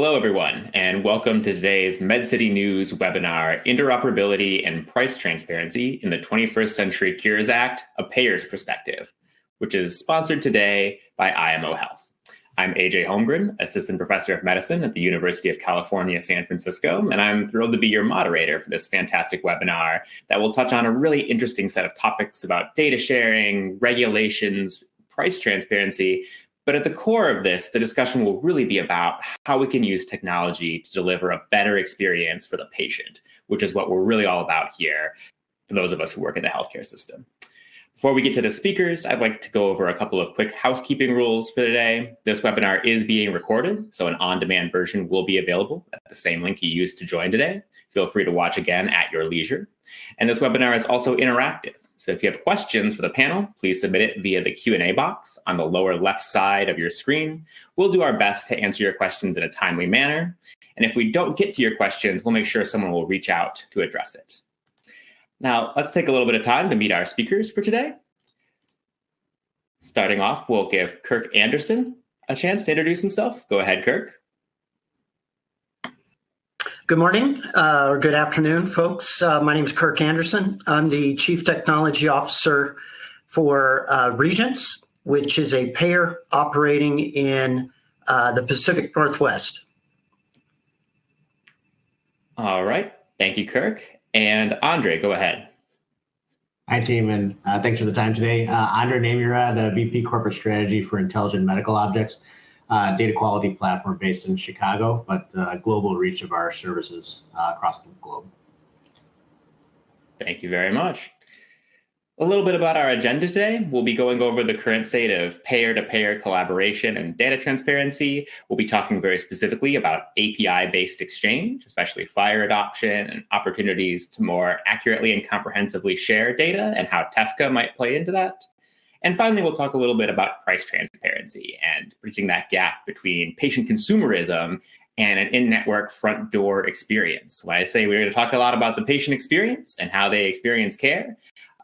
Hello, everyone, and welcome to today's MedCity News webinar, Interoperability and Price Transparency in the 21st Century Cures Act, A Payer's Perspective, which is sponsored today by IMO Health. I'm AJ Holmgren, Assistant Professor of Medicine at the University of California, San Francisco, and I'm thrilled to be your moderator for this fantastic webinar that will touch on a really interesting set of topics about data sharing, regulations, price transparency. But at the core of this, the discussion will really be about how we can use technology to deliver a better experience for the patient, which is what we're really all about here for those of us who work in the healthcare system. Before we get to the speakers, I'd like to go over a couple of quick housekeeping rules for today. This webinar is being recorded, so an on-demand version will be available at the same link you used to join today. Feel free to watch again at your leisure. And this webinar is also interactive. So if you have questions for the panel, please submit it via the Q&A box on the lower left side of your screen. We'll do our best to answer your questions in a timely manner. And if we don't get to your questions, we'll make sure someone will reach out to address it. Now, let's take a little bit of time to meet our speakers for today. Starting off, we'll give Kirk Anderson a chance to introduce himself. Go ahead, Kirk. Good morning or good afternoon, folks. My name is Kirk Anderson. I'm the Chief Technology Officer for Regents, which is a payer operating in the Pacific Northwest. All right. Thank you, Kirk. And Andre, go ahead. Hi, team, and thanks for the time today. Andre Namura, the VP Corporate Strategy for Intelligent Medical Objects, data quality platform based in Chicago, but global reach of our services across the globe. Thank you very much. A little bit about our agenda today. We'll be going over the current state of payer-to-payer collaboration and data transparency. We'll be talking very specifically about API-based exchange, especially FHIR adoption and opportunities to more accurately and comprehensively share data and how TEFCA might play into that. And finally, we'll talk a little bit about price transparency and bridging that gap between patient consumerism and an in-network front door experience. When I say we're going to talk a lot about the patient experience and how they experience care,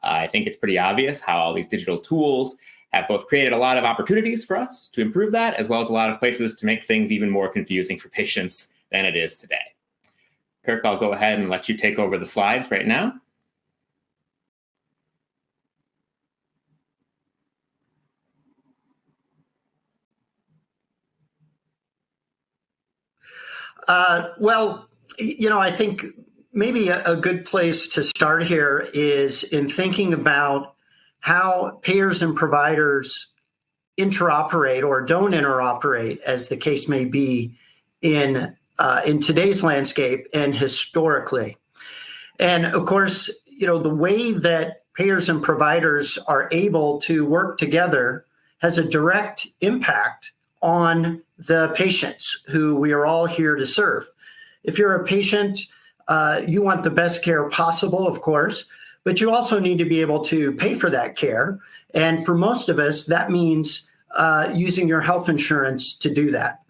I think it's pretty obvious how all these digital tools have both created a lot of opportunities for us to improve that, as well as a lot of places to make things even more confusing for patients than it is today. Kirk, I'll go ahead and let you take over the slides right now. Well, I think maybe a good place to start here is in thinking about how payers and providers interoperate or don't interoperate, as the case may be, in today's landscape and historically. And of course, the way that payers and providers are able to work together has a direct impact on the patients who we are all here to serve. If you're a patient, you want the best care possible, of course, but you also need to be able to pay for that care. And for most of us, that means using your health insurance to do that.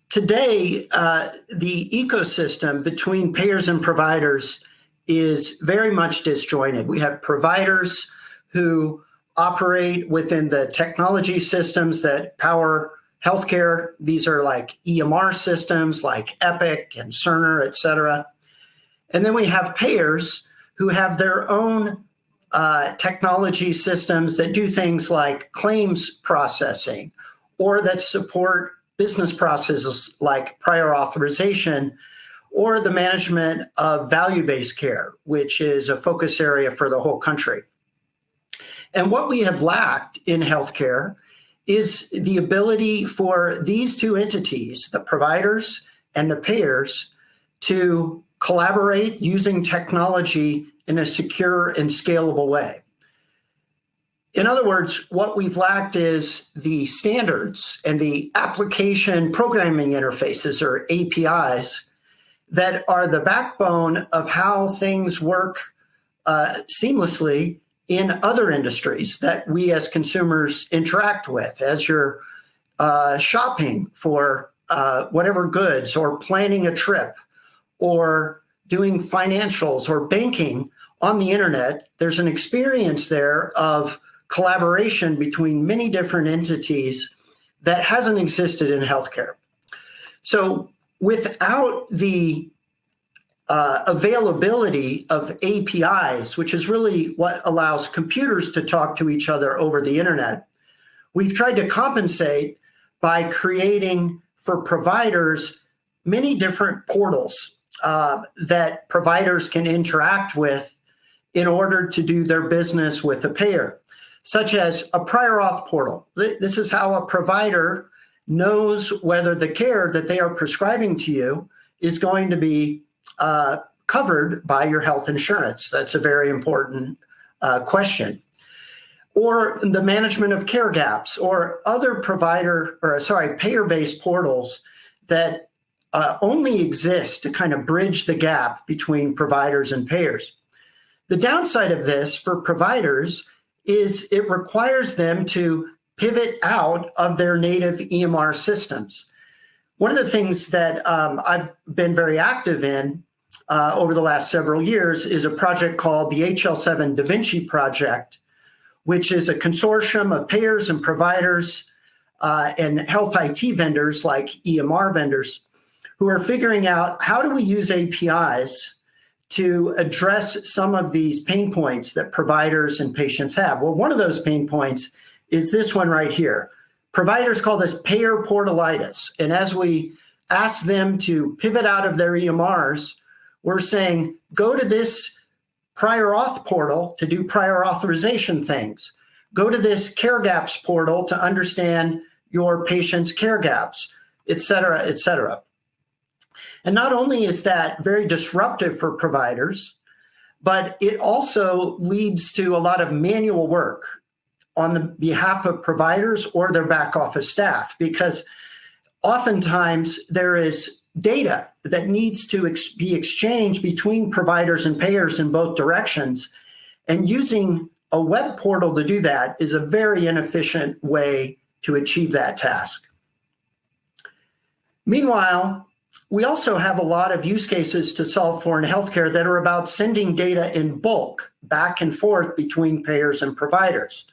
Today, the ecosystem between payers and providers is very much disjointed. We have providers who operate within the technology systems that power healthcare. These are like EMR systems like Epic and Cerner, et cetera. And then we have payers who have their own technology systems that do things like claims processing or that support business processes like prior authorization or the management of value-based care, which is a focus area for the whole country. And what we have lacked in healthcare is the ability for these two entities, the providers and the payers, to collaborate using technology in a secure and scalable way. In other words, what we've lacked is the standards and the application programming interfaces, or APIs, that are the backbone of how things work seamlessly in other industries that we as consumers interact with. As you're shopping for whatever goods or planning a trip or doing financials or banking on the internet, there's an experience there of collaboration between many different entities that hasn't existed in healthcare. So without the availability of APIs, which is really what allows computers to talk to each other over the internet, we've tried to compensate by creating for providers many different portals that providers can interact with in order to do their business with a payer, such as a prior auth portal. This is how a provider knows whether the care that they are prescribing to you is going to be covered by your health insurance. That's a very important question. Or the management of care gaps, or other payer-based portals that only exist to kind of bridge the gap between providers and payers. The downside of this for providers is it requires them to pivot out of their native EMR systems. One of the things that I've been very active in over the last several years is a project called the HL7 Da Vinci Project, which is a consortium of payers and providers and health IT vendors like EMR vendors who are figuring out how do we use APIs to address some of these pain points that providers and patients have. Well, one of those pain points is this one right here. Providers call this payer portal-itis. And as we ask them to pivot out of their EMRs, we're saying, go to this prior auth portal to do prior authorization things. Go to this care gaps portal to understand your patient's care gaps, et cetera, et cetera. And not only is that very disruptive for providers, but it also leads to a lot of manual work on the behalf of providers or their back office staff, because oftentimes there is data that needs to be exchanged between providers and payers in both directions. And using a web portal to do that is a very inefficient way to achieve that task. Meanwhile, we also have a lot of use cases to solve for in healthcare that are about sending data in bulk back and forth between payers and providers.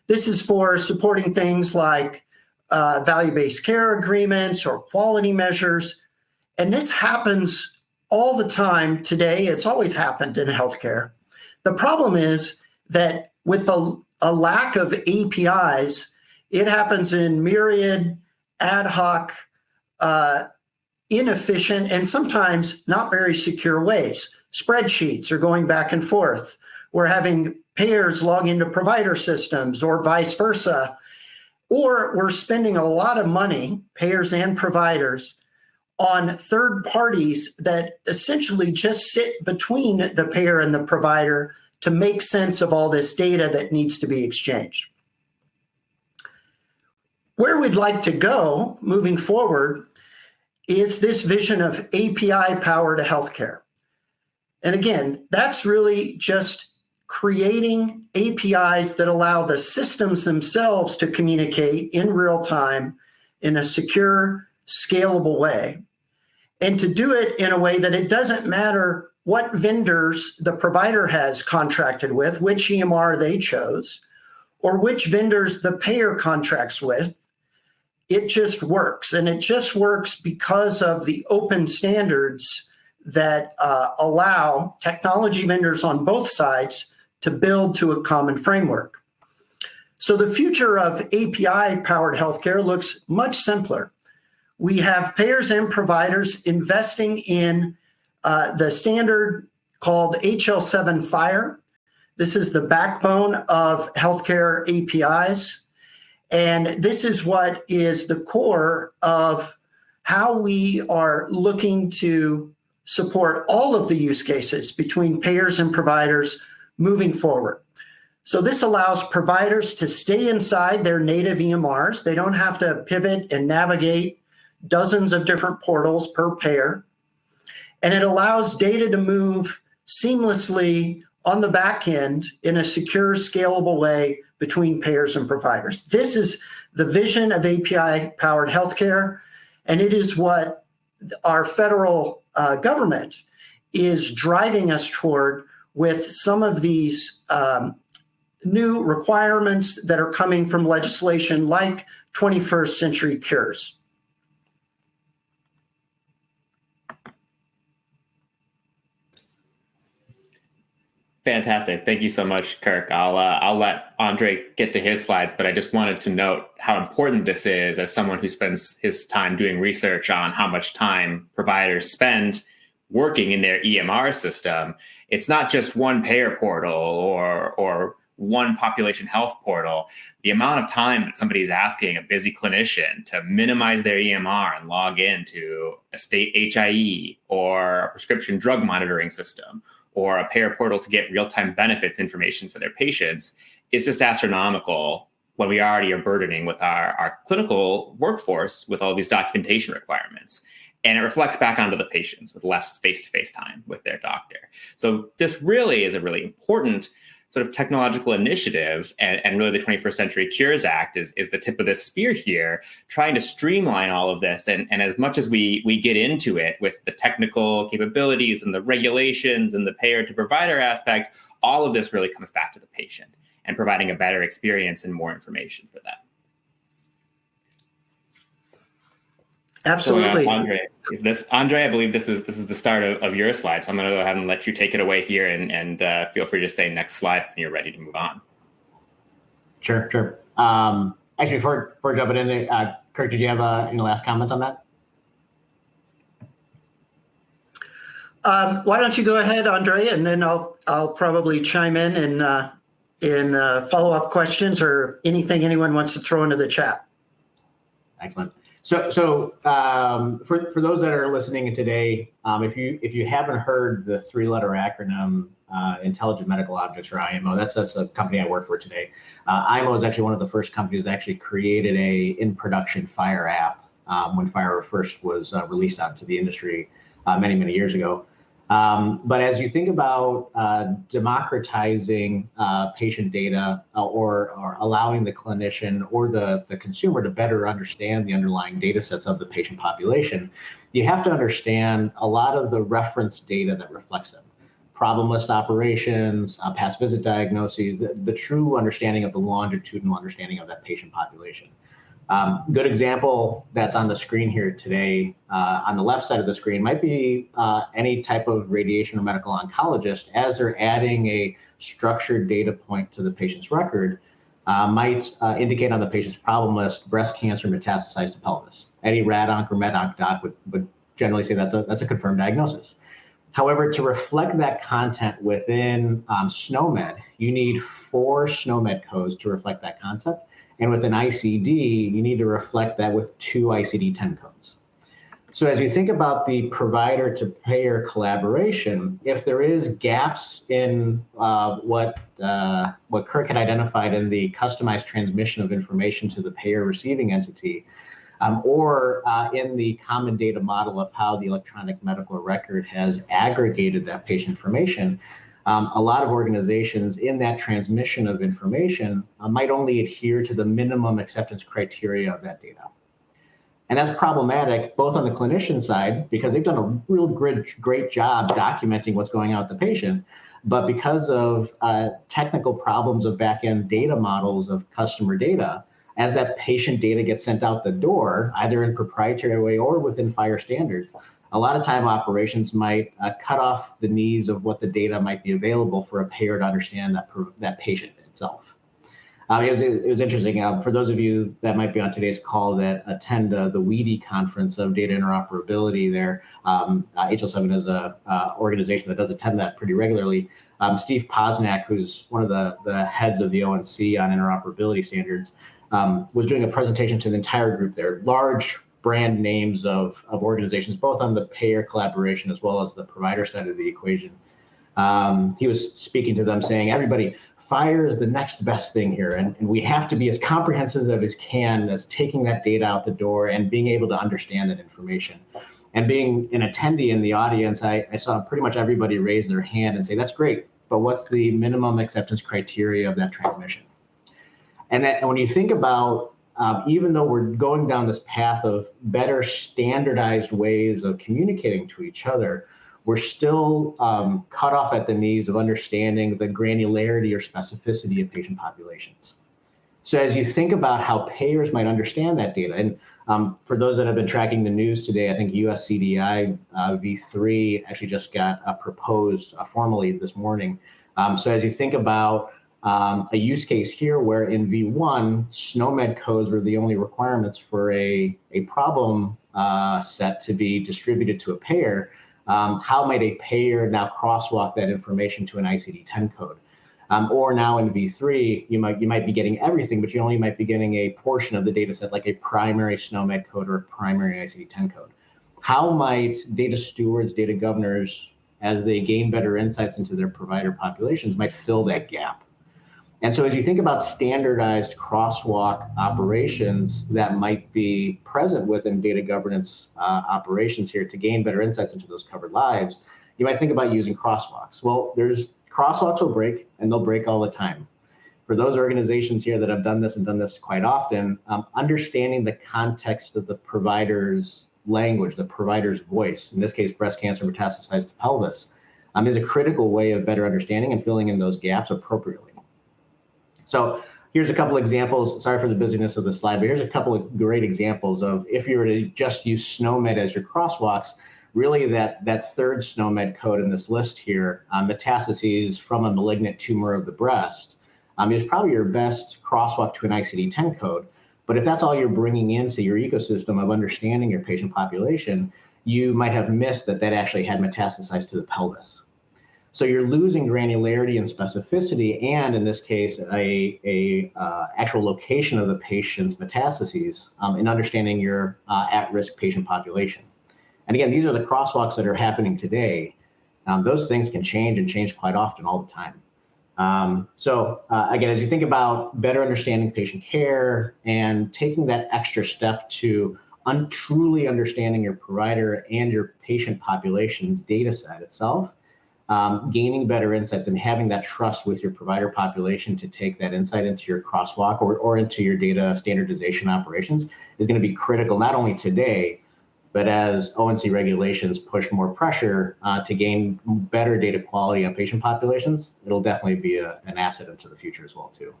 This is for supporting things like value-based care agreements or quality measures. And this happens all the time today. It's always happened in healthcare. The problem is that with a lack of APIs, it happens in myriad, ad hoc, inefficient, and sometimes not very secure ways. Spreadsheets are going back and forth. We're having payers log into provider systems or vice versa. Or we're spending a lot of money, payers and providers, on third parties that essentially just sit between the payer and the provider to make sense of all this data that needs to be exchanged. Where we'd like to go moving forward is this vision of API-powered healthcare. And again, that's really just creating APIs that allow the systems themselves to communicate in real time in a secure, scalable way, and to do it in a way that it doesn't matter what vendors the provider has contracted with, which EMR they chose, or which vendors the payer contracts with. It just works, and it just works because of the open standards that allow technology vendors on both sides to build to a common framework. So the future of API-powered healthcare looks much simpler. We have payers and providers investing in the standard called HL7 FHIR. This is the backbone of healthcare APIs. And this is what is the core of how we are looking to support all of the use cases between payers and providers moving forward. So this allows providers to stay inside their native EMRs. They don't have to pivot and navigate dozens of different portals per payer. And it allows data to move seamlessly on the back end in a secure, scalable way between payers and providers. This is the vision of API-powered healthcare, and it is what our federal government is driving us toward with some of these new requirements that are coming from legislation like 21st Century Cures. Fantastic. Thank you so much, Kirk. I'll let Andre get to his slides, but I just wanted to note how important this is as someone who spends his time doing research on how much time providers spend working in their EMR system. It's not just one payer portal or one population health portal. The amount of time that somebody is asking a busy clinician to minimize their EMR and log into a state HIE or a prescription drug monitoring system or a payer portal to get real-time benefits information for their patients is just astronomical when we already are burdening with our clinical workforce with all these documentation requirements. And it reflects back onto the patients with less face-to-face time with their doctor. So this really is a really important sort of technological initiative, and really the 21st Century Cures Act is the tip of the spear here, trying to streamline all of this. And as much as we get into it with the technical capabilities and the regulations and the payer to provider aspect, all of this really comes back to the patient and providing a better experience and more information for them. Absolutely. So, Andre, I believe this is the start of your slide. So I'm going to go ahead and let you take it away here, and feel free to say next slide when you're ready to move on. Sure. Actually, before jumping in, Kirk, did you have any last comment on that? Why don't you go ahead, Andre, and then I'll probably chime in and follow-up questions or anything anyone wants to throw into the chat. Excellent. So for those that are listening today, if you haven't heard the three-letter acronym Intelligent Medical Objects, or IMO, that's a company I work for today. IMO is actually one of the first companies that actually created a in-production Fire app when Fire first was released out to the industry many years ago. But as you think about democratizing patient data or allowing the clinician or the consumer to better understand the underlying data sets of the patient population, you have to understand a lot of the reference data that reflects them. Problem list operations, past visit diagnoses, the true understanding of the longitudinal understanding of that patient population. Good example that's on the screen here today, on the left side of the screen, might be any type of radiation or medical oncologist, as they're adding a structured data point to the patient's record, might indicate on the patient's problem list breast cancer metastasized to pelvis. Any rad-onc or med-onc doc would generally say that's a confirmed diagnosis. However, to reflect that content within SNOMED, you need 4 SNOMED codes to reflect that concept. And with an ICD, you need to reflect that with 2 ICD-10 codes. So as you think about the provider to payer collaboration, if there is gaps in what Kirk had identified in the customized transmission of information to the payer receiving entity, or in the common data model of how the electronic medical record has aggregated that patient information, a lot of organizations in that transmission of information might only adhere to the minimum acceptance criteria of that data. And that's problematic both on the clinician side, because they've done a real great job documenting what's going on with the patient, but because of technical problems of back-end data models of customer data, as that patient data gets sent out the door, either in proprietary way or within Fire standards, a lot of time operations might cut off the knees of what the data might be available for a payer to understand that patient itself. It was interesting. For those of you that might be on today's call that attend the WEDI conference of data interoperability there, HL7 is a organization that does attend that pretty regularly. Steve Posnack, who's one of the heads of the ONC on interoperability standards, was doing a presentation to the entire group there, large brand names of organizations, both on the payer collaboration as well as the provider side of the equation. He was speaking to them saying, everybody, Fire is the next best thing here. And we have to be as comprehensive as can as taking that data out the door and being able to understand that information. And being an attendee in the audience, I saw pretty much everybody raise their hand and say, that's great, but what's the minimum acceptance criteria of that transmission? And when you think about, even though we're going down this path of better standardized ways of communicating to each other, we're still cut off at the knees of understanding the granularity or specificity of patient populations. So as you think about how payers might understand that data, and for those that have been tracking the news today, I think US CDI v3 actually just got proposed formally this morning So as you think about a use case here where in V1, SNOMED codes were the only requirements for a problem set to be distributed to a payer, how might a payer now crosswalk that information to an ICD-10 code? Or now in V3, you might be getting everything, but you only might be getting a portion of the data set, like a primary SNOMED code or a primary ICD-10 code. How might data stewards, data governors, as they gain better insights into their provider populations, might fill that gap? And so as you think about standardized crosswalk operations that might be present within data governance operations here to gain better insights into those covered lives, you might think about using crosswalks. Well, crosswalks will break, and they'll break all the time. For those organizations here that have done this and done this quite often, understanding the context of the provider's language, the provider's voice, in this case, breast cancer metastasized to pelvis, is a critical way of better understanding and filling in those gaps appropriately. So here's a couple examples. Sorry for the busyness of the slide, but here's a couple of great examples of if you were to just use SNOMED as your crosswalks, really that third SNOMED code in this list here, metastases from a malignant tumor of the breast, is probably your best crosswalk to an ICD-10 code. But if that's all you're bringing into your ecosystem of understanding your patient population, you might have missed that actually had metastasized to the pelvis. So you're losing granularity and specificity, and in this case, a actual location of the patient's metastases in understanding your at-risk patient population. And again, these are the crosswalks that are happening today. Those things can change and change quite often all the time. Again, as you think about better understanding patient care and taking that extra step to truly understanding your provider and your patient population's data set itself, gaining better insights and having that trust with your provider population to take that insight into your crosswalk or into your data standardization operations is going to be critical, not only today, but as ONC regulations push more pressure to gain better data quality on patient populations, it'll definitely be an asset into the future as well, too.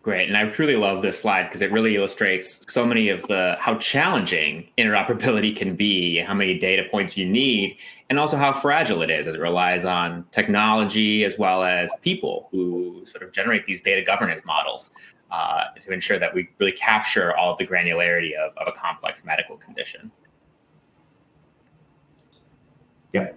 Great, and I truly love this slide because it really illustrates so many of how challenging interoperability can be, how many data points you need, and also how fragile it is as it relies on technology as well as people who sort of generate these data governance models to ensure that we really capture all of the granularity of a complex medical condition. Yep,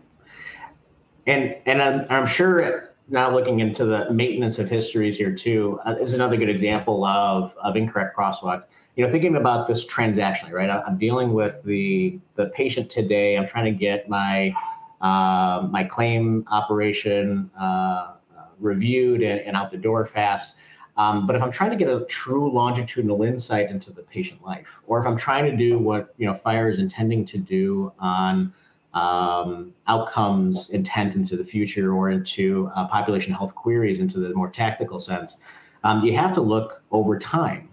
and I'm sure. Now looking into the maintenance of histories here too is another good example of incorrect crosswalks. Thinking about this transactionally, right? I'm dealing with the patient today. I'm trying to get my my claim operation reviewed and out the door fast. But if I'm trying to get a true longitudinal insight into the patient life, or if I'm trying to do what FHIR is intending to do on outcomes intent into the future or into population health queries into the more tactical sense, you have to look over time.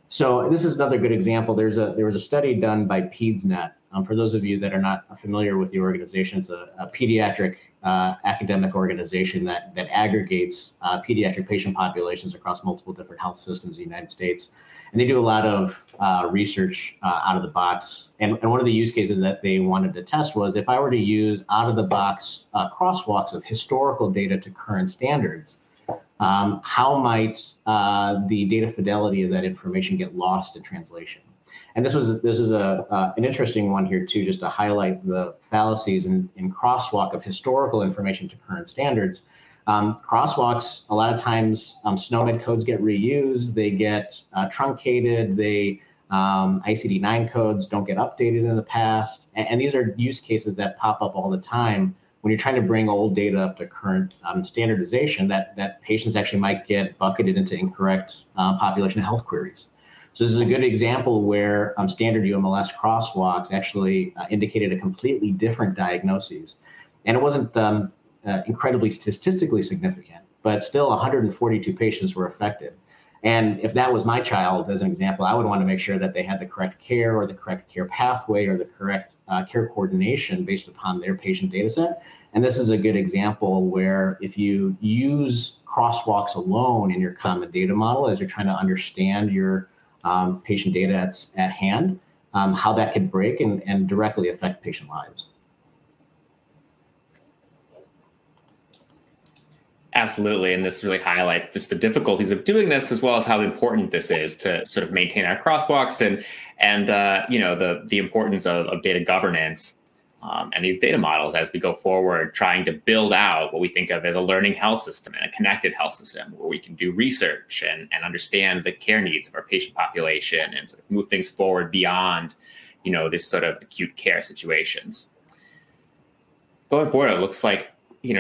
So this is another good example. There was a study done by PedsNet. For those of you that are not familiar with the organization, it's a pediatric academic organization that aggregates pediatric patient populations across multiple different health systems in the United States. And they do a lot of research out of the box. And one of the use cases that they wanted to test was if I were to use out of the box crosswalks of historical data to current standards, how might the data fidelity of that information get lost in translation? And this was an interesting one here too, just to highlight the fallacies in crosswalk of historical information to current standards. Crosswalks, a lot of times SNOMED codes get reused, they get truncated, ICD-9 codes don't get updated in the past. And these are use cases that pop up all the time when you're trying to bring old data up to current standardization that patients actually might get bucketed into incorrect population health queries. So this is a good example where standard UMLS crosswalks actually indicated a completely different diagnosis. And it wasn't incredibly statistically significant, but still 142 patients were affected. And if that was my child, as an example, I would want to make sure that they had the correct care or the correct care pathway or the correct care coordination based upon their patient data set. And this is a good example where if you use crosswalks alone in your common data model as you're trying to understand your patient data at hand, how that could break and directly affect patient lives. Absolutely. And this really highlights just the difficulties of doing this, as well as how important this is to sort of maintain our crosswalks and the importance of data governance and these data models as we go forward, trying to build out what we think of as a learning health system and a connected health system where we can do research and understand the care needs of our patient population and sort of move things forward beyond, this sort of acute care situations. Going forward, it looks like,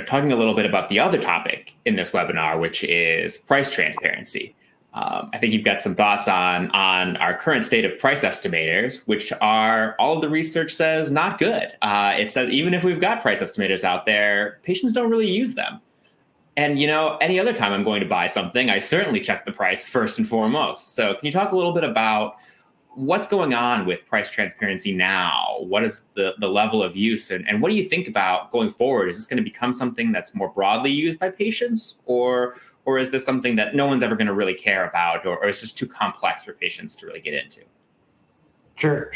talking a little bit about the other topic in this webinar, which is price transparency. I think you've got some thoughts on our current state of price estimators, which are, all of the research says, not good. It says even if we've got price estimators out there, patients don't really use them. And, any other time I'm going to buy something, I certainly check the price first and foremost. So can you talk a little bit about what's going on with price transparency now? What is the level of use? And what do you think about going forward? Is this going to become something that's more broadly used by patients? Or is this something that no one's ever going to really care about? Or it's just too complex for patients to really get into? Sure.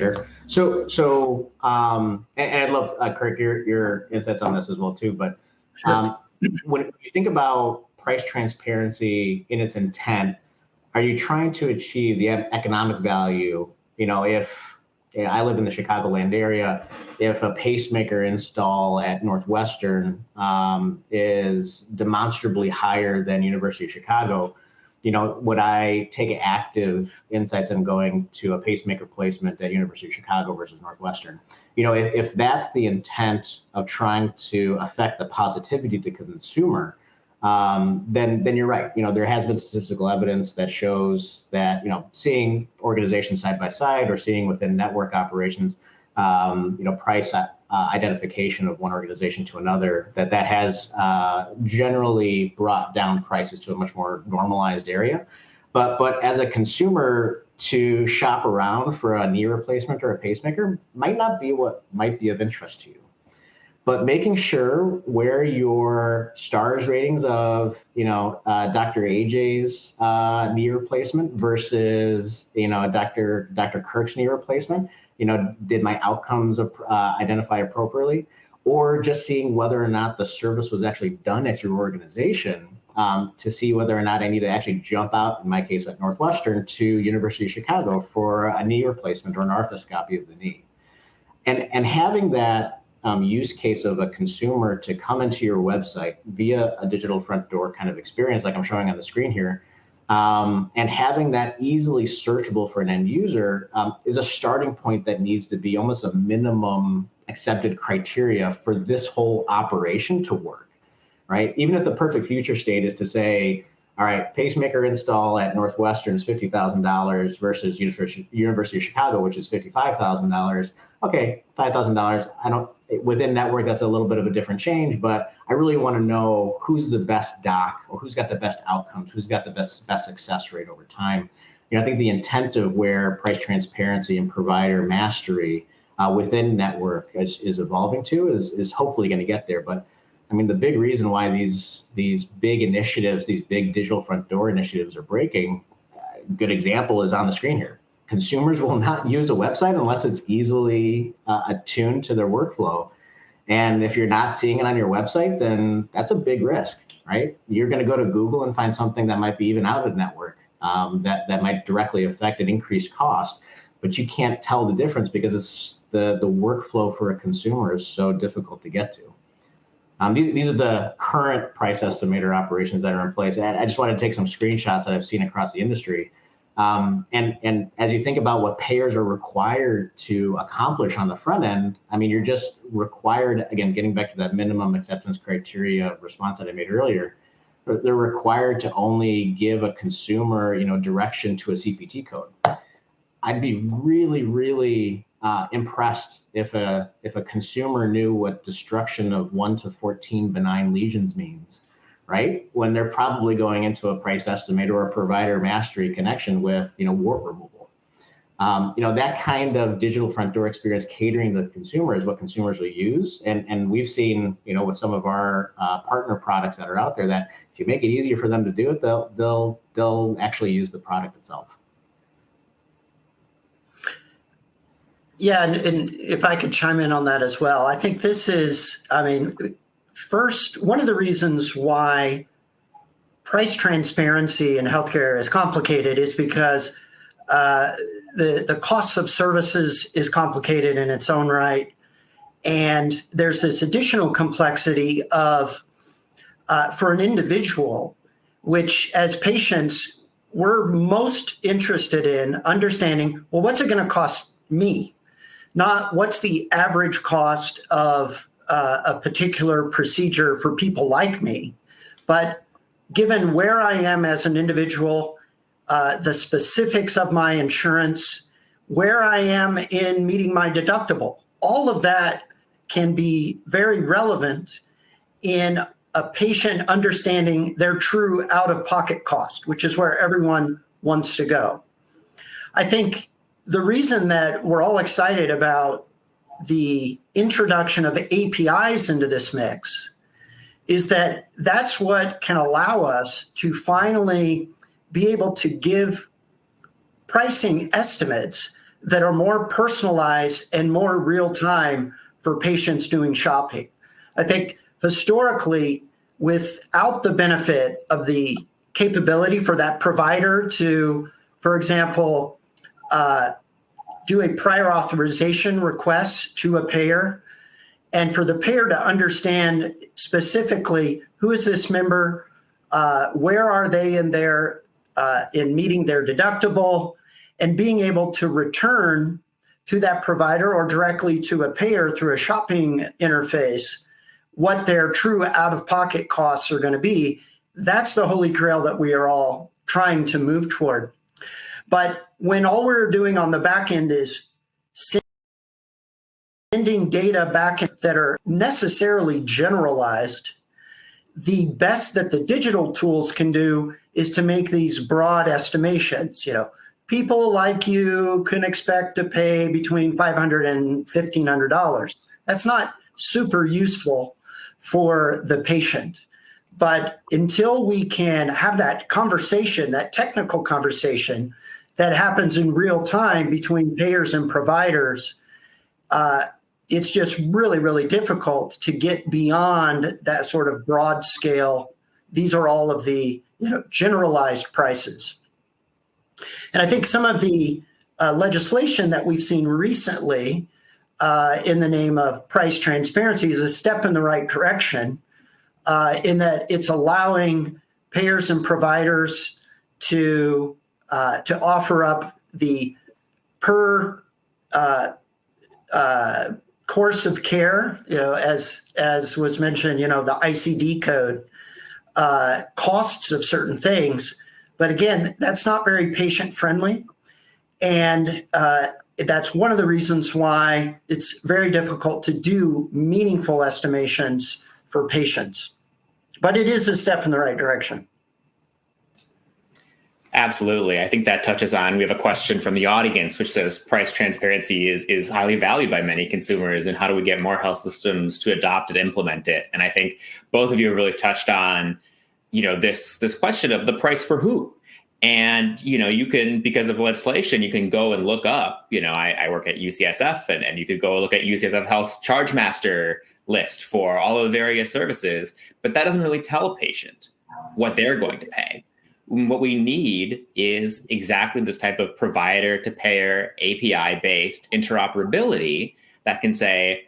So and I'd love, Kirk, your insights on this as well, too. But when you think about price transparency in its intent, are you trying to achieve the economic value? If I live in the Chicagoland area, if a pacemaker install at Northwestern is demonstrably higher than University of Chicago, would I take active insights in going to a pacemaker placement at University of Chicago versus Northwestern? If that's the intent of trying to affect the positivity to consumer, then you're right. There has been statistical evidence that shows that, seeing organizations side by side or seeing within network operations, price identification of one organization to another, that has generally brought down prices to a much more normalized area. But as a consumer, to shop around for a knee replacement or a pacemaker might not be what might be of interest to you. But making sure where your stars ratings of, Dr. AJ's knee replacement versus, Dr. Kirk's knee replacement, did my outcomes identify appropriately? Or just seeing whether or not the service was actually done at your organization to see whether or not I need to actually jump out, in my case at Northwestern, to University of Chicago for a knee replacement or an arthroscopy of the knee. And having that use case of a consumer to come into your website via a digital front door kind of experience, like I'm showing on the screen here, and having that easily searchable for an end user is a starting point that needs to be almost a minimum accepted criteria for this whole operation to work, right? Even if the perfect future state is to say, all right, pacemaker install at Northwestern is $50,000 versus University of Chicago, which is $55,000. Okay, $5,000. Within network, that's a little bit of a different change, but I really want to know who's the best doc or who's got the best outcomes, who's got the best success rate over time. I think the intent of where price transparency and provider mastery within network is evolving to is hopefully going to get there. But the big reason why these big initiatives, these big digital front door initiatives are breaking, a good example is on the screen here. Consumers will not use a website unless it's easily attuned to their workflow. And if you're not seeing it on your website, then that's a big risk, right? You're going to go to Google and find something that might be even out of the network that might directly affect an increased cost, but you can't tell the difference because it's the workflow for a consumer is so difficult to get to. These are the current price estimator operations that are in place. And I just wanted to take some screenshots that I've seen across the industry. And as you think about what payers are required to accomplish on the front end, you're just required, again, getting back to that minimum acceptance criteria response that I made earlier, they're required to only give a consumer, direction to a CPT code. I'd be really, really impressed if a consumer knew what destruction of 1 to 14 benign lesions means, right? When they're probably going into a price estimator or a provider mastery connection with, wart removal. That kind of digital front door experience catering to the consumer is what consumers will use. And we've seen, with some of our partner products that are out there, that if you make it easier for them to do it, they'll actually use the product itself. Yeah, and if I could chime in on that as well, I think this is, first, one of the reasons why price transparency in healthcare is complicated is because the costs of services is complicated in its own right. And there's this additional complexity of, for an individual, which as patients, we're most interested in understanding, well, what's it going to cost me? Not what's the average cost of a particular procedure for people like me, but given where I am as an individual, the specifics of my insurance, where I am in meeting my deductible, all of that can be very relevant in a patient understanding their true out-of-pocket cost, which is where everyone wants to go. I think the reason that we're all excited about the introduction of APIs into this mix is that that's what can allow us to finally be able to give pricing estimates that are more personalized and more real-time for patients doing shopping. I think historically, without the benefit of the capability for that provider to, for example, do a prior authorization request to a payer, and for the payer to understand specifically who is this member, where are they in their in meeting their deductible, and being able to return to that provider or directly to a payer through a shopping interface what their true out-of-pocket costs are going to be. That's the holy grail that we are all trying to move toward. But when all we're doing on the back end is sending data back that are necessarily generalized, the best that the digital tools can do is to make these broad estimations. You know, people like you can expect to pay between $500 and $1,500. That's not super useful for the patient. But until we can have that conversation, that technical conversation that happens in real time between payers and providers, it's just really, really difficult to get beyond that sort of broad scale. These are all of the generalized prices. And I think some of the legislation that we've seen recently in the name of price transparency is a step in the right direction, in that it's allowing payers and providers to offer up the per course of care, as was mentioned, the ICD code, costs of certain things. But again, that's not very patient friendly. And that's one of the reasons why it's very difficult to do meaningful estimations for patients. But it is a step in the right direction. Absolutely. I think that touches on, we have a question from the audience, which says price transparency is highly valued by many consumers, and how do we get more health systems to adopt and implement it? And I think both of you have really touched on, this question of the price for who. And, you can, because of legislation, you can go and look up, I work at UCSF, and you could go look at UCSF Health's charge master list for all of the various services, but that doesn't really tell a patient what they're going to pay. What we need is exactly this type of provider to payer API-based interoperability that can say,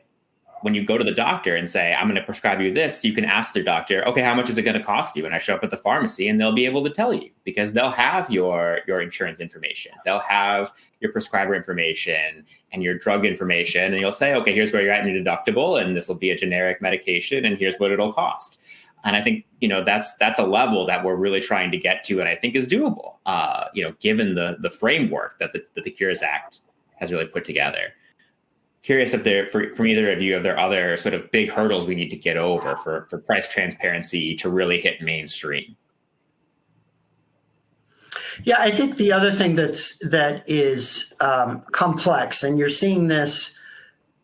when you go to the doctor and say, I'm going to prescribe you this, you can ask their doctor, okay, how much is it going to cost you when I show up at the pharmacy? And they'll be able to tell you, because they'll have your insurance information. They'll have your prescriber information and your drug information. And you'll say, okay, here's where you're at in your deductible, and this will be a generic medication, and here's what it'll cost. And I think, that's a level that we're really trying to get to, and I think is doable, given the framework that the Cures Act has really put together. Curious if from either of you, if there are other sort of big hurdles we need to get over for price transparency to really hit mainstream. Yeah, I think the other thing that is complex, and you're seeing this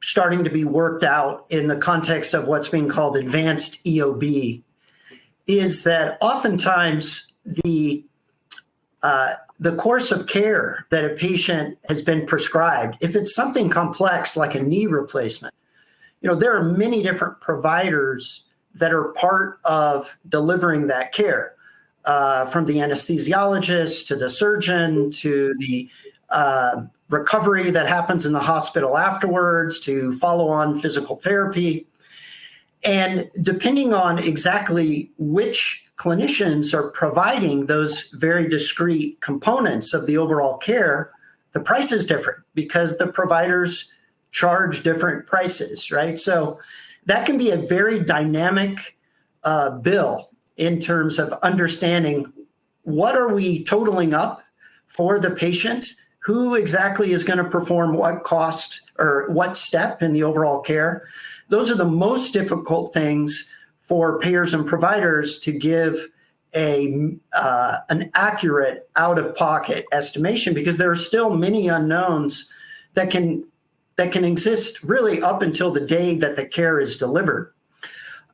starting to be worked out in the context of what's being called advanced EOB, is that oftentimes the course of care that a patient has been prescribed, if it's something complex like a knee replacement, there are many different providers that are part of delivering that care. from the anesthesiologist to the surgeon to the recovery that happens in the hospital afterwards to follow-on physical therapy. And depending on exactly which clinicians are providing those very discrete components of the overall care, the price is different because the providers charge different prices, right? So that can be a very dynamic bill in terms of understanding what are we totaling up for the patient, who exactly is going to perform what cost or what step in the overall care. Those are the most difficult things for payers and providers to give an accurate out-of-pocket estimation, because there are still many unknowns that can exist really up until the day that the care is delivered.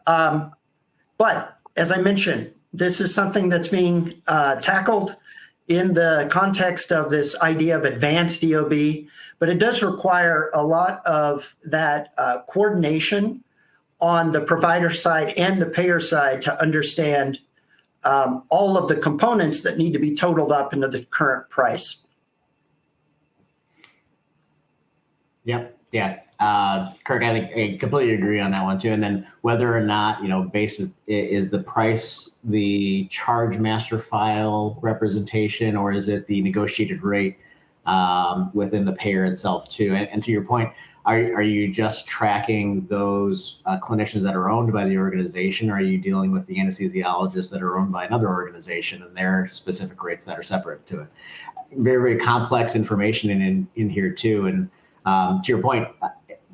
But as I mentioned, this is something that's being tackled in the context of this idea of advanced EOB, but it does require a lot of that coordination on the provider side and the payer side to understand all of the components that need to be totaled up into the current price. Yep. Yeah. Kirk, I think I completely agree on that one too. And then whether or not, is the price the charge master file representation, or is it the negotiated rate within the payer itself too? And to your point, are you just tracking those clinicians that are owned by the organization? Or are you dealing with the anesthesiologists that are owned by another organization and their specific rates that are separate to it? Very, very complex information in here too. And to your point,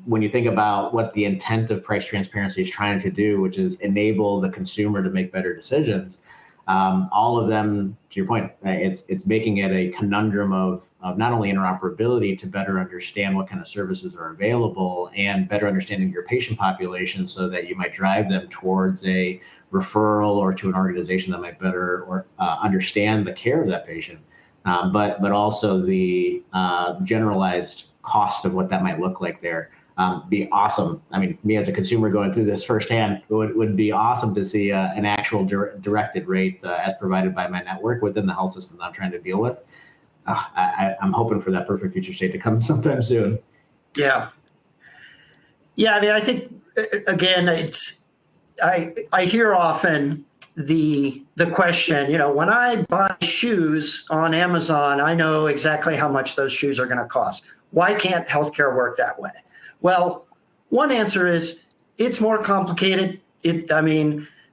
when you think about what the intent of price transparency is trying to do, which is enable the consumer to make better decisions, all of them, to your point, it's making it a conundrum of not only interoperability to better understand what kind of services are available and better understanding your patient population so that you might drive them towards a referral or to an organization that might better or understand the care of that patient, but also the generalized cost of what that might look like there. Be awesome. I mean, me as a consumer going through this firsthand, would be awesome to see an actual directed rate as provided by my network within the health system that I'm trying to deal with. I'm hoping for that perfect future state to come sometime soon. Yeah. Yeah. I mean, I think again, I hear often the question, when I buy shoes on Amazon, I know exactly how much those shoes are going to cost. Why can't healthcare work that way? Well, one answer is it's more complicated.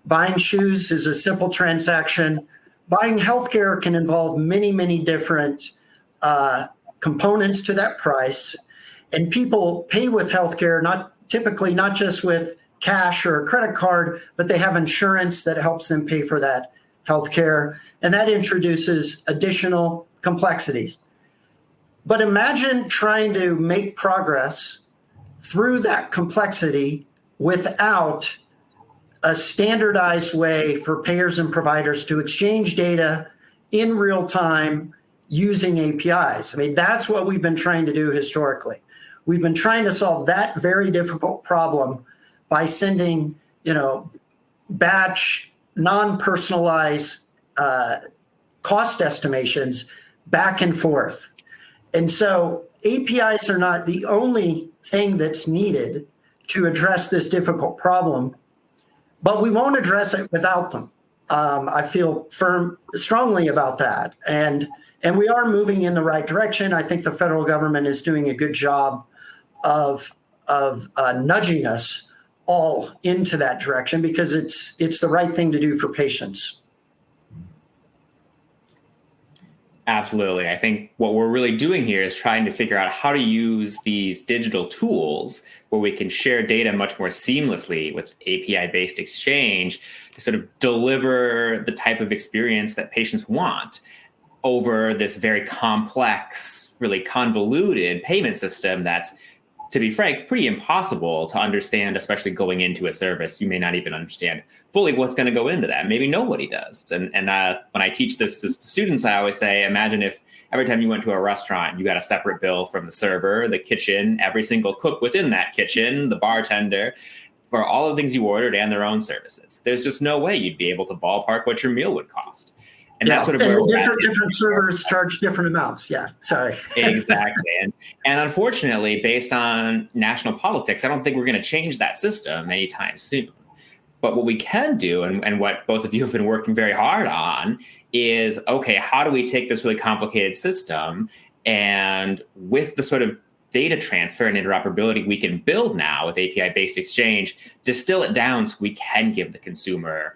Buying shoes is a simple transaction. Buying healthcare can involve many, many different components to that price. And people pay with healthcare, not just with cash or a credit card, but they have insurance that helps them pay for that healthcare. And that introduces additional complexities. But imagine trying to make progress through that complexity without a standardized way for payers and providers to exchange data in real time using APIs. I mean, that's what we've been trying to do historically. We've been trying to solve that very difficult problem by sending, batch, non-personalized cost estimations back and forth. And so APIs are not the only thing that's needed to address this difficult problem, but we won't address it without them. I feel strongly about that. And we are moving in the right direction. I think the federal government is doing a good job of nudging us all into that direction because it's the right thing to do for patients. Absolutely. I think what we're really doing here is trying to figure out how to use these digital tools where we can share data much more seamlessly with API-based exchange to sort of deliver the type of experience that patients want over this very complex, really convoluted payment system that's, to be frank, pretty impossible to understand, especially going into a service. You may not even understand fully what's going to go into that. Maybe nobody does. And when I teach this to students, I always say, imagine if every time you went to a restaurant, you got a separate bill from the server, the kitchen, every single cook within that kitchen, the bartender, for all of the things you ordered and their own services. There's just no way you'd be able to ballpark what your meal would cost. And that's sort of where we're at. Different servers charge different amounts. Yeah, sorry. Exactly. And unfortunately, based on national politics, I don't think we're going to change that system anytime soon. But what we can do, and what both of you have been working very hard on, is, okay, how do we take this really complicated system and with the sort of data transfer and interoperability we can build now with API-based exchange, distill it down so we can give the consumer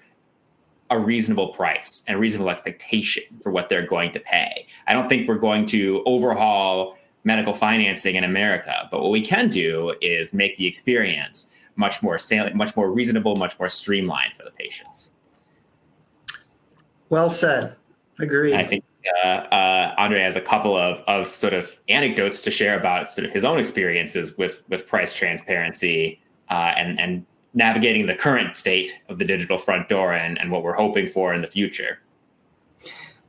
a reasonable price and a reasonable expectation for what they're going to pay. I don't think we're going to overhaul medical financing in America, but what we can do is make the experience much more salient, much more reasonable, much more streamlined for the patients. Well said. Agreed. I think Andre has a couple of sort of anecdotes to share about sort of his own experiences with price transparency and navigating the current state of the digital front door and what we're hoping for in the future.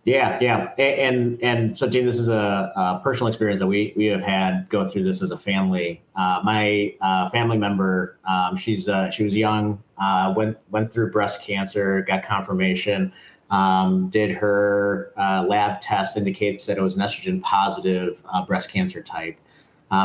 Yeah. And so, Jim, this is a personal experience that we have had go through this as a family. My family member, she was young, went through breast cancer, got confirmation, did her lab test, indicates that it was an estrogen positive breast cancer type.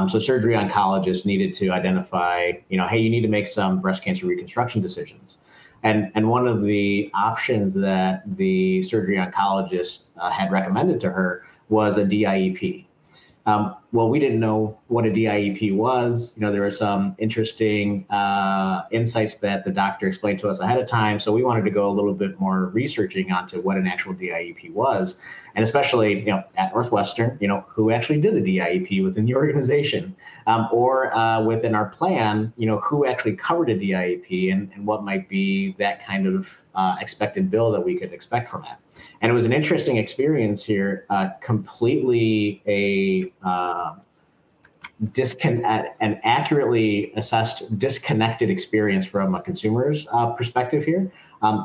So surgery oncologists needed to identify, hey, you need to make some breast cancer reconstruction decisions. And one of the options that the surgery oncologist had recommended to her was a DIEP. Well, we didn't know what a DIEP was. There were some interesting insights that the doctor explained to us ahead of time. So we wanted to go a little bit more researching onto what an actual DIEP was. And especially, at Northwestern, who actually did the DIEP within the organization, or within our plan, who actually covered a DIEP and what might be that kind of expected bill that we could expect from it. And it was an interesting experience here, completely an accurately assessed disconnected experience from a consumer's perspective here.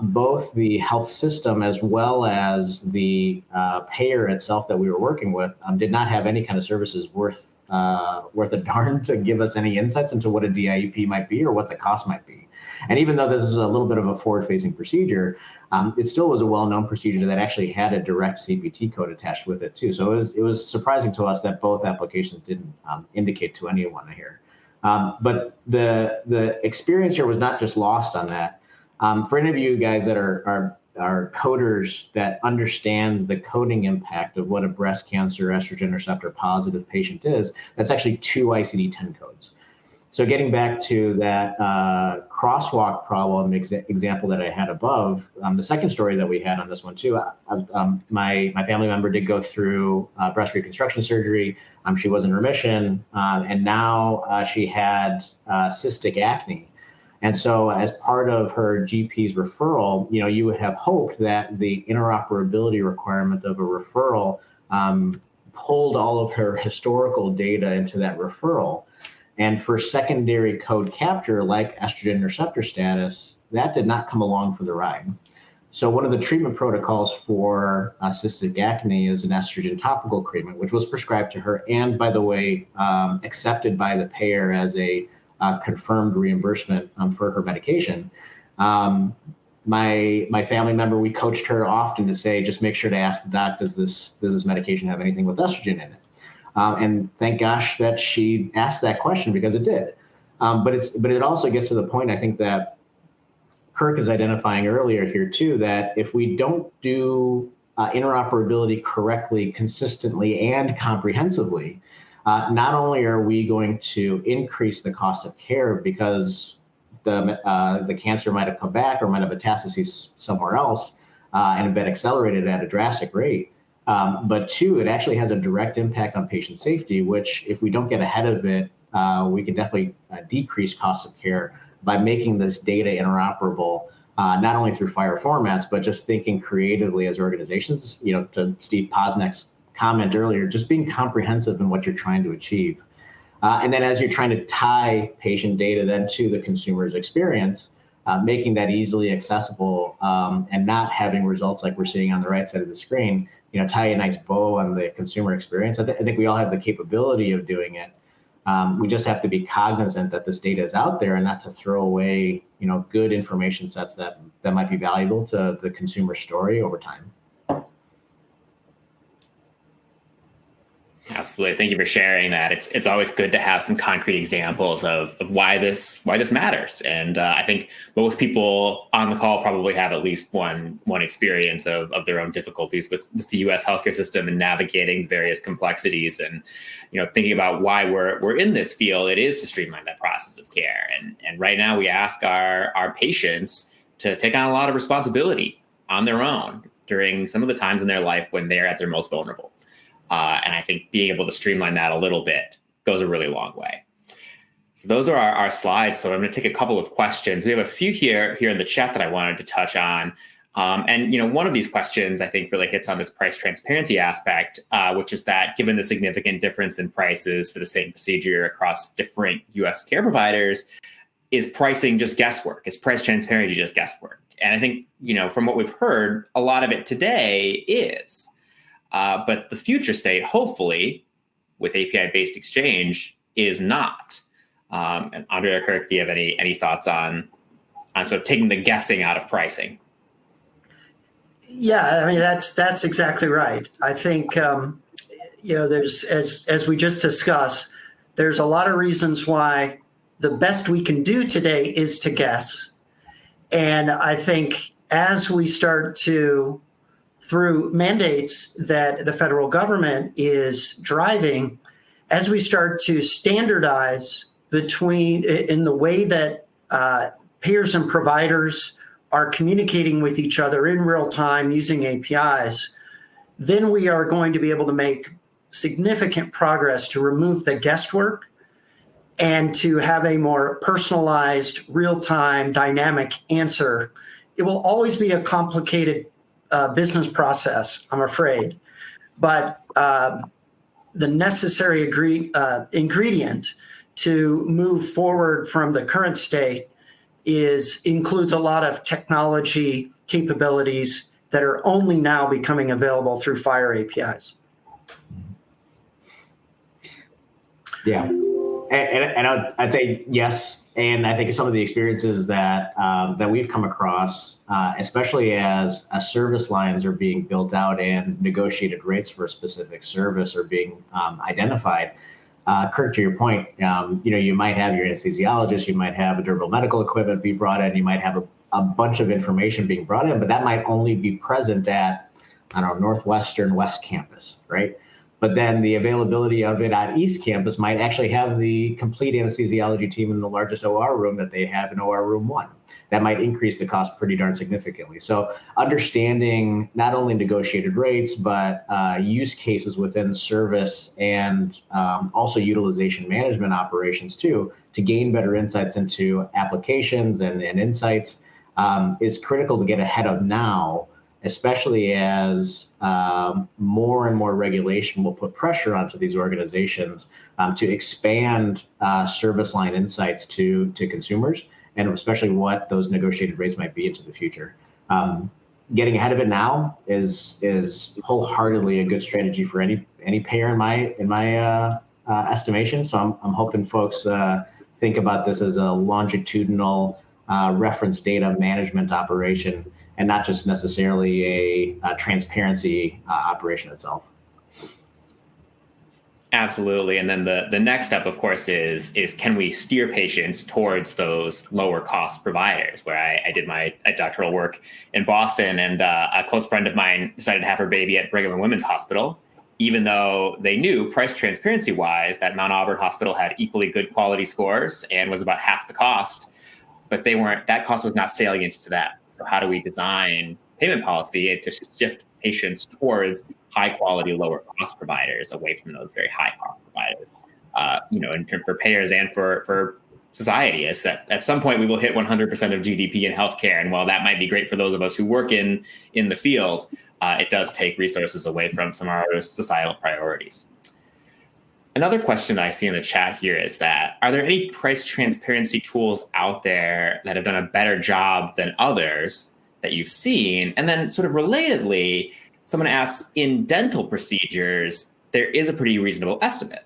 Both the health system as well as the payer itself that we were working with did not have any kind of services worth a darn to give us any insights into what a DIEP might be or what the cost might be. And even though this is a little bit of a forward-facing procedure, it still was a well-known procedure that actually had a direct CPT code attached with it too. So it was surprising to us that both applications didn't indicate to anyone here. But the experience here was not just lost on that. For any of you guys that are coders that understands the coding impact of what a breast cancer estrogen receptor positive patient is, that's actually 2 ICD-10 codes. So getting back to that crosswalk problem example that I had above, the second story that we had on this one too, my family member did go through breast reconstruction surgery. She was in remission, and now she had cystic acne. And so as part of her GP's referral, you would have hoped that the interoperability requirement of a referral pulled all of her historical data into that referral. And for secondary code capture, like estrogen receptor status, that did not come along for the ride. So one of the treatment protocols for cystic acne is an estrogen topical treatment, which was prescribed to her and, by the way, accepted by the payer as a confirmed reimbursement for her medication. My family member, we coached her often to say, just make sure to ask the doc, does this medication have anything with estrogen in it? And thank gosh that she asked that question, because it did. But it also gets to the point, I think, that Kirk is identifying earlier here too, that if we don't do interoperability correctly, consistently, and comprehensively, not only are we going to increase the cost of care because the cancer might have come back or might have metastases somewhere else and have been accelerated at a drastic rate, but 2, it actually has a direct impact on patient safety, which if we don't get ahead of it, we can definitely decrease costs of care by making this data interoperable, not only through FHIR formats, but just thinking creatively as organizations, to Steve Posnick's comment earlier, just being comprehensive in what you're trying to achieve. And then as you're trying to tie patient data then to the consumer's experience, making that easily accessible and not having results like we're seeing on the right side of the screen, tie a nice bow on the consumer experience. I think we all have the capability of doing it. We just have to be cognizant that this data is out there and not to throw away, good information sets that might be valuable to the consumer story over time. Absolutely. Thank you for sharing that. It's always good to have some concrete examples of why this matters. And I think most people on the call probably have at least one experience of their own difficulties with the U.S. healthcare system and navigating various complexities. And thinking about why we're in this field, it is to streamline that process of care. And right now we ask our patients to take on a lot of responsibility on their own during some of the times in their life when they're at their most vulnerable. And I think being able to streamline that a little bit goes a really long way. So those are our slides. So I'm going to take a couple of questions. We have a few here in the chat that I wanted to touch on. And one of these questions I think really hits on this price transparency aspect, which is that given the significant difference in prices for the same procedure across different U.S. care providers, is pricing just guesswork? Is price transparency just guesswork? And I think, from what we've heard, a lot of it today is. But the future state, hopefully, with API-based exchange, is not. And Andrea, Kirk, do you have any thoughts on sort of taking the guessing out of pricing? Yeah, I mean that's exactly right. I think there's as we just discussed, there's a lot of reasons why the best we can do today is to guess, and I think as we start to, through mandates that the federal government is driving, as we start to standardize in the way that payers and providers are communicating with each other in real time using APIs, then we are going to be able to make significant progress to remove the guesswork and to have a more personalized, real-time, dynamic answer. It will always be a complicated business process, I'm afraid, but the necessary ingredient to move forward from the current state includes a lot of technology capabilities that are only now becoming available through FHIR APIs. Yeah, and I'd say yes. And I think some of the experiences that we've come across, especially as service lines are being built out and negotiated rates for a specific service are being identified. Kirk, to your point, you might have your anesthesiologist, you might have a durable medical equipment be brought in, you might have a bunch of information being brought in, but that might only be present at, Northwestern West Campus, right? But then the availability of it at East Campus might actually have the complete anesthesiology team in the largest OR room that they have in OR room 1. That might increase the cost pretty darn significantly. So understanding not only negotiated rates, but use cases within service and also utilization management operations too, to gain better insights into applications and insights is critical to get ahead of now, especially as more and more regulation will put pressure onto these organizations to expand service line insights to consumers, and especially what those negotiated rates might be into the future. Getting ahead of it now is wholeheartedly a good strategy for any payer in my estimation. So I'm hoping folks think about this as a longitudinal reference data management operation, and not just necessarily a transparency operation itself. Absolutely. And then the next step, of course, is can we steer patients towards those lower cost providers? Where I did my doctoral work in Boston, and a close friend of mine decided to have her baby at Brigham and Women's Hospital, even though they knew price transparency wise that Mount Auburn Hospital had equally good quality scores and was about half the cost, but that cost was not salient to that. So how do we design payment policy to shift patients towards high quality, lower cost providers away from those very high cost providers? In terms for payers and for society, is that at some point we will hit 100% of GDP in healthcare. And while that might be great for those of us who work in the field, it does take resources away from some of our societal priorities. Another question that I see in the chat here is that, are there any price transparency tools out there that have done a better job than others that you've seen? And then sort of relatedly, someone asks, in dental procedures, there is a pretty reasonable estimate.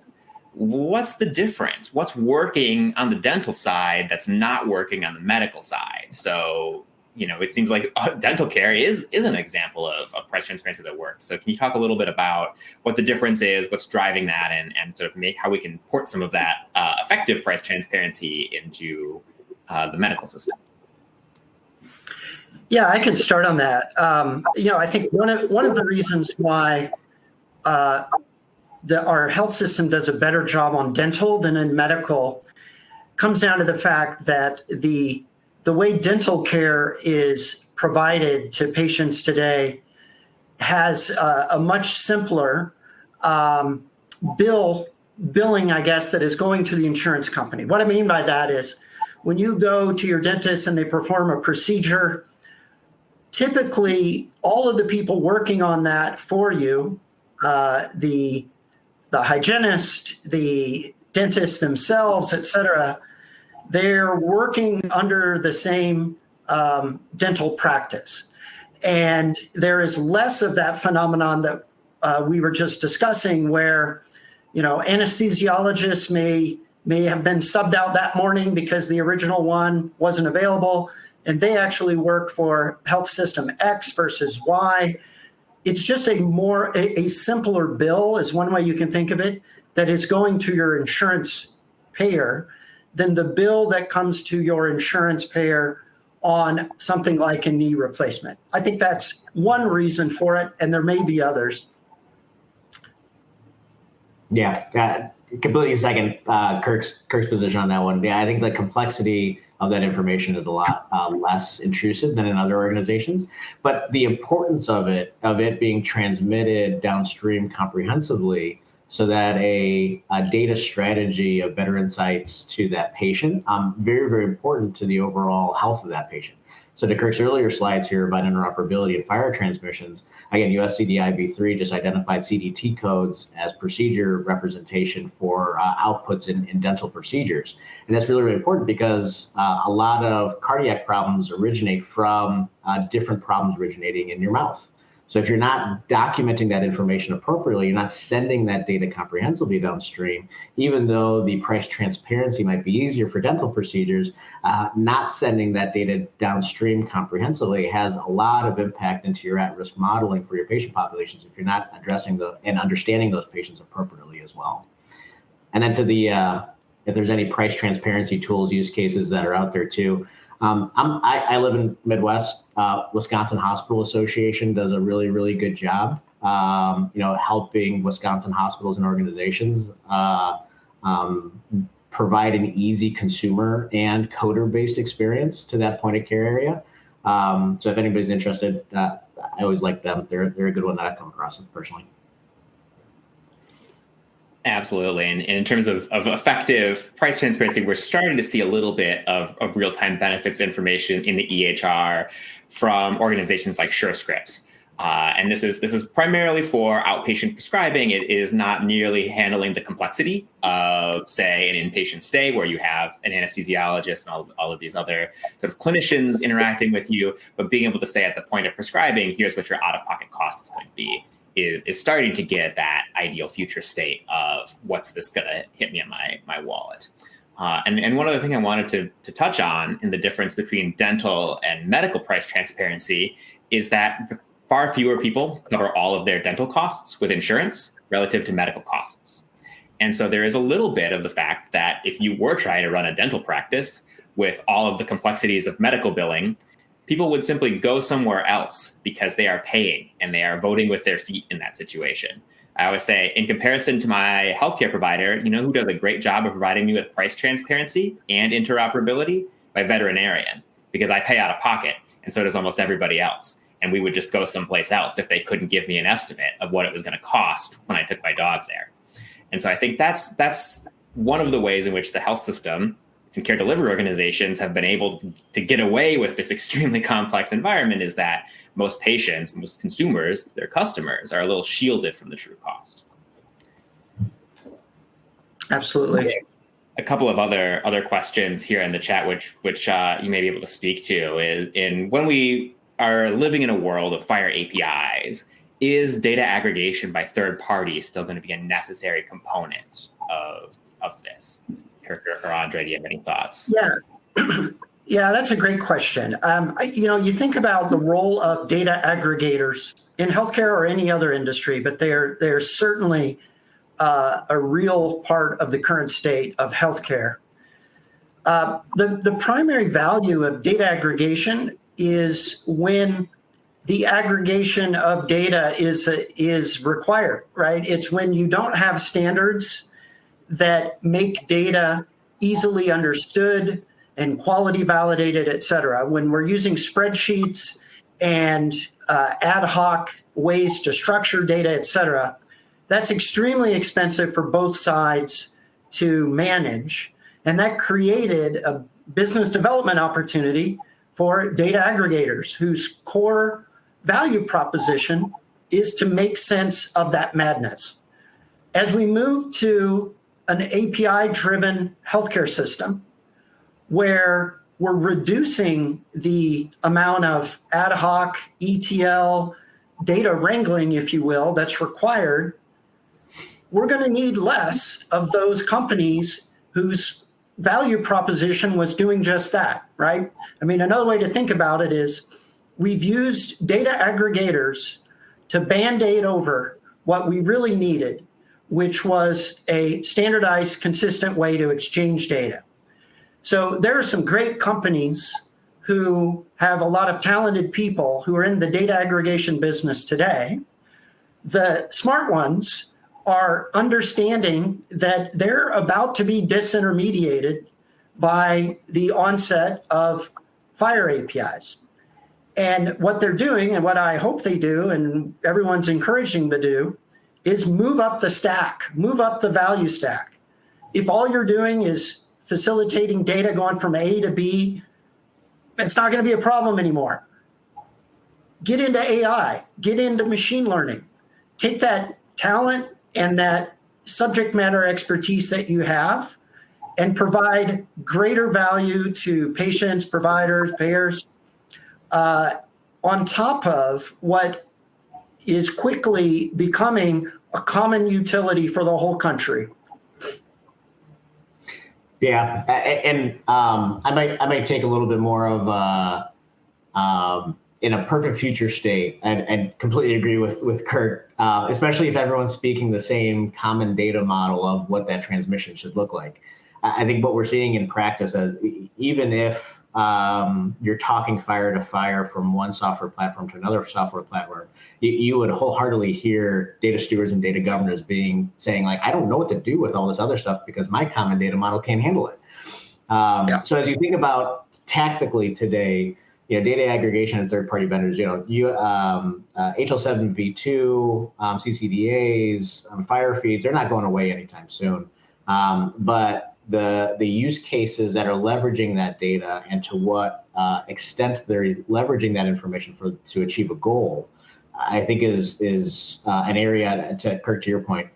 What's the difference? What's working on the dental side that's not working on the medical side? So, it seems like dental care is an example of price transparency that works. So can you talk a little bit about what the difference is, what's driving that, and sort of how we can port some of that effective price transparency into the medical system? Yeah, I can start on that. I think one of the reasons why our health system does a better job on dental than in medical comes down to the fact that the way dental care is provided to patients today has a much simpler billing, I guess, that is going to the insurance company. What I mean by that is when you go to your dentist and they perform a procedure, typically all of the people working on that for you, the hygienist, the dentist themselves, et cetera, they're working under the same dental practice. And there is less of that phenomenon that we were just discussing where, anesthesiologists may have been subbed out that morning because the original one wasn't available, and they actually work for health system X versus Y. It's just a simpler bill is one way you can think of it, that is going to your insurance payer than the bill that comes to your insurance payer on something like a knee replacement. I think that's one reason for it, and there may be others. Yeah, completely second Kirk's position on that one. Yeah, I think the complexity of that information is a lot less intrusive than in other organizations, but the importance of it being transmitted downstream comprehensively so that a data strategy of better insights to that patient, very, very important to the overall health of that patient. So to Kirk's earlier slides here about interoperability and fire transmissions, again, USCDI V3 just identified CDT codes as procedure representation for outputs in dental procedures. And that's really, really important because a lot of cardiac problems originate from different problems originating in your mouth. So if you're not documenting that information appropriately, you're not sending that data comprehensively downstream, even though the price transparency might be easier for dental procedures, not sending that data downstream comprehensively has a lot of impact into your at-risk modeling for your patient populations if you're not addressing and understanding those patients appropriately as well. And then to the, if there's any price transparency tools, use cases that are out there too, I live in Midwest. Wisconsin Hospital Association does a really, really good job, helping Wisconsin hospitals and organizations provide an easy consumer and coder-based experience to that point of care area. So if anybody's interested, I always like them. They're a good one that I've come across personally. Absolutely. And in terms of effective price transparency, we're starting to see a little bit of real-time benefits information in the EHR from organizations like SureScripts. And this is primarily for outpatient prescribing. It is not nearly handling the complexity of, say, an inpatient stay where you have an anesthesiologist and all of these other sort of clinicians interacting with you, but being able to say at the point of prescribing, here's what your out-of-pocket cost is going to be. Is starting to get that ideal future state of what's this going to hit me in my wallet. And one other thing I wanted to touch on in the difference between dental and medical price transparency is that far fewer people cover all of their dental costs with insurance relative to medical costs. And so there is a little bit of the fact that if you were trying to run a dental practice with all of the complexities of medical billing, people would simply go somewhere else because they are paying and they are voting with their feet in that situation. I always say, in comparison to my healthcare provider, who does a great job of providing me with price transparency and interoperability? My veterinarian, because I pay out of pocket, and so does almost everybody else. And we would just go someplace else if they couldn't give me an estimate of what it was going to cost when I took my dog there. And so I think that's one of the ways in which the health system and care delivery organizations have been able to get away with this extremely complex environment, is that most patients, most consumers, their customers, are a little shielded from the true cost. Absolutely. A couple of other questions here in the chat, which you may be able to speak to, is when we are living in a world of FHIR APIs, is data aggregation by third parties still going to be a necessary component of this? Kirk or Andre, do you have any thoughts? Yeah. Yeah, that's a great question. You think about the role of data aggregators in healthcare or any other industry, but they're certainly a real part of the current state of healthcare. The primary value of data aggregation is when the aggregation of data is required, right? It's when you don't have standards that make data easily understood and quality validated, et cetera. When we're using spreadsheets and ad hoc ways to structure data, et cetera, that's extremely expensive for both sides to manage. And that created a business development opportunity for data aggregators whose core value proposition is to make sense of that madness. As we move to an API-driven healthcare system, where we're reducing the amount of ad hoc ETL data wrangling, if you will, that's required, we're going to need less of those companies whose value proposition was doing just that, right? I mean, another way to think about it is we've used data aggregators to band-aid over what we really needed, which was a standardized, consistent way to exchange data. So there are some great companies who have a lot of talented people who are in the data aggregation business today. The smart ones are understanding that they're about to be disintermediated by the onset of FHIR APIs. And what they're doing, and what I hope they do, and everyone's encouraging them to do, is move up the stack, move up the value stack. If all you're doing is facilitating data going from A to B, it's not going to be a problem anymore. Get into AI, get into machine learning, take that talent and that subject matter expertise that you have and provide greater value to patients, providers, payers, on top of what is quickly becoming a common utility for the whole country. Yeah, and I might take a little bit more of in a perfect future state, and completely agree with Kurt, especially if everyone's speaking the same common data model of what that transmission should look like. I think what we're seeing in practice is even if you're talking FHIR to FHIR from one software platform to another software platform, you would wholeheartedly hear data stewards and data governors saying like, I don't know what to do with all this other stuff because my common data model can't handle it. So as you think about tactically today, data aggregation and third-party vendors, HL7v2, CCDAs, FHIR feeds, they're not going away anytime soon. But the use cases that are leveraging that data and to what extent they're leveraging that information to achieve a goal, I think is an area, to Kurt, to your point,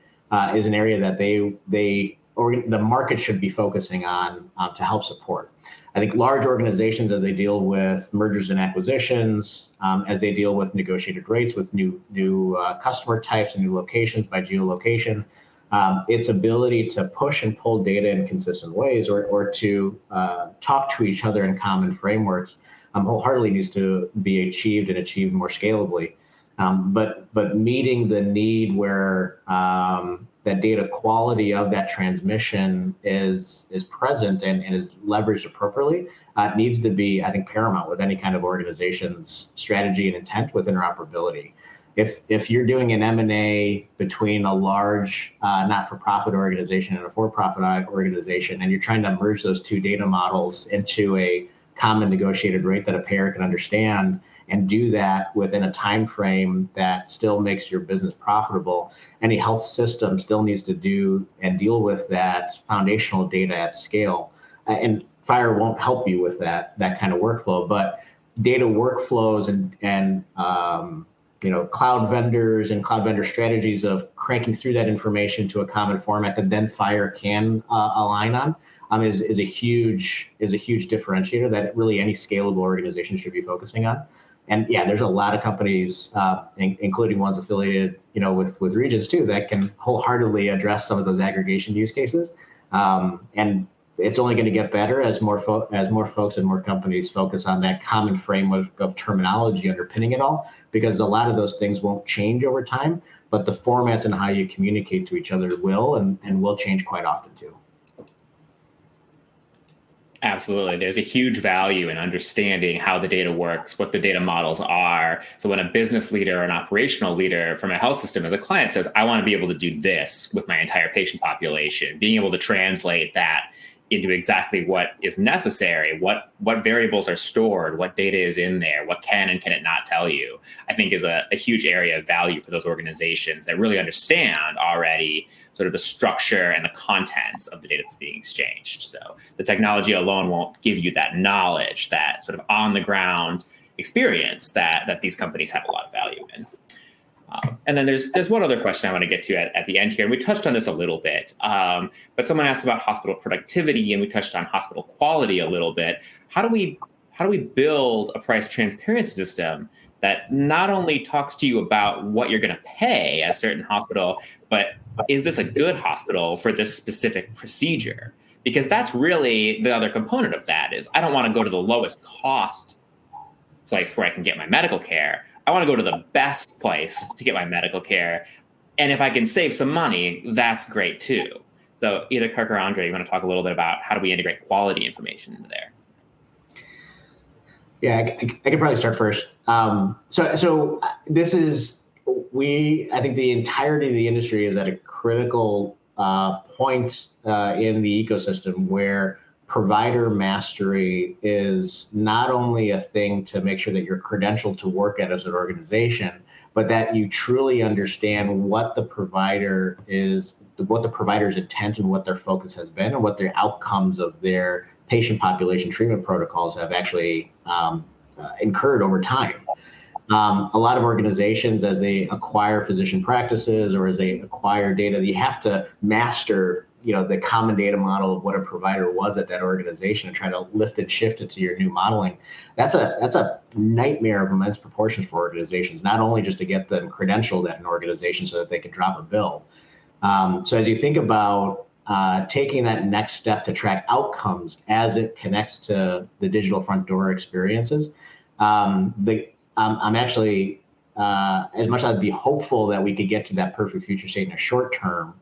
is an area that the market should be focusing on to help support. I think large organizations, as they deal with mergers and acquisitions, as they deal with negotiated rates with new customer types and new locations by geolocation, its ability to push and pull data in consistent ways or to talk to each other in common frameworks wholeheartedly needs to be achieved more scalably. But meeting the need where that data quality of that transmission is present and is leveraged appropriately needs to be, I think, paramount with any kind of organization's strategy and intent with interoperability. If you're doing an M&A between a large not-for-profit organization and a for-profit organization, and you're trying to merge those two data models into a common negotiated rate that a payer can understand, and do that within a time frame that still makes your business profitable, any health system still needs to do and deal with that foundational data at scale. And FHIR won't help you with that kind of workflow, but data workflows and cloud vendors and cloud vendor strategies of cranking through that information to a common format that then FHIR can align on is a huge differentiator that really any scalable organization should be focusing on. And yeah, there's a lot of companies, including ones affiliated, with regions too, that can wholeheartedly address some of those aggregation use cases. And it's only going to get better as more folks and more companies focus on that common framework of terminology underpinning it all, because a lot of those things won't change over time, but the formats and how you communicate to each other will and will change quite often too. Absolutely. There's a huge value in understanding how the data works, what the data models are. So when a business leader or an operational leader from a health system as a client says, I want to be able to do this with my entire patient population, being able to translate that into exactly what is necessary, what variables are stored, what data is in there, what can and can it not tell you, I think is a huge area of value for those organizations that really understand already sort of the structure and the contents of the data that's being exchanged. So the technology alone won't give you that knowledge, that sort of on the ground experience that these companies have a lot of value in. And then there's one other question I want to get to at the end here, and we touched on this a little bit, but someone asked about hospital productivity, and we touched on hospital quality a little bit. How do we build a price transparency system that not only talks to you about what you're going to pay at a certain hospital, but is this a good hospital for this specific procedure? Because that's really the other component of that is I don't want to go to the lowest cost place where I can get my medical care. I want to go to the best place to get my medical care. And if I can save some money, that's great too. So either Kirk or Andre, you want to talk a little bit about how do we integrate quality information into there? Yeah, I could probably start first. So this is, I think the entirety of the industry is at a critical point in the ecosystem where provider mastery is not only a thing to make sure that you're credentialed to work at as an organization, but that you truly understand what the provider's intent and what their focus has been and what their outcomes of their patient population treatment protocols have actually incurred over time. A lot of organizations, as they acquire physician practices or as they acquire data, you have to master the common data model of what a provider was at that organization and try to lift and shift it to your new modeling. That's a nightmare of immense proportions for organizations, not only just to get them credentialed at an organization so that they can drop a bill. So as you think about taking that next step to track outcomes as it connects to the digital front door experiences, I'm actually, as much as I'd be hopeful that we could get to that perfect future state in a short term,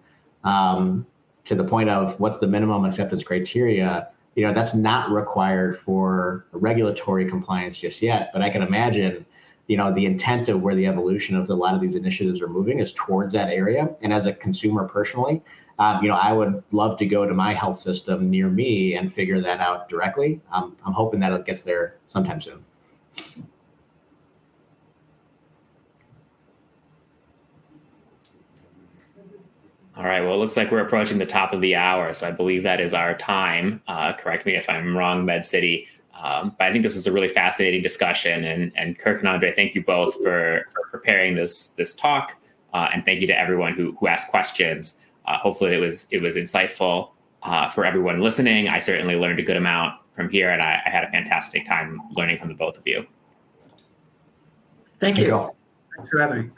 to the point of what's the minimum acceptance criteria, that's not required for regulatory compliance just yet. But I can imagine, the intent of where the evolution of a lot of these initiatives are moving is towards that area. And as a consumer personally, I would love to go to my health system near me and figure that out directly. I'm hoping that it gets there sometime soon. All right. Well, it looks like we're approaching the top of the hour, so I believe that is our time. Correct me if I'm wrong, MedCity. But I think this was a really fascinating discussion. And Kirk and Andre, thank you both for preparing this talk. And thank you to everyone who asked questions. Hopefully it was insightful for everyone listening. I certainly learned a good amount from here, and I had a fantastic time learning from the both of you. Thank you. Thanks for having me.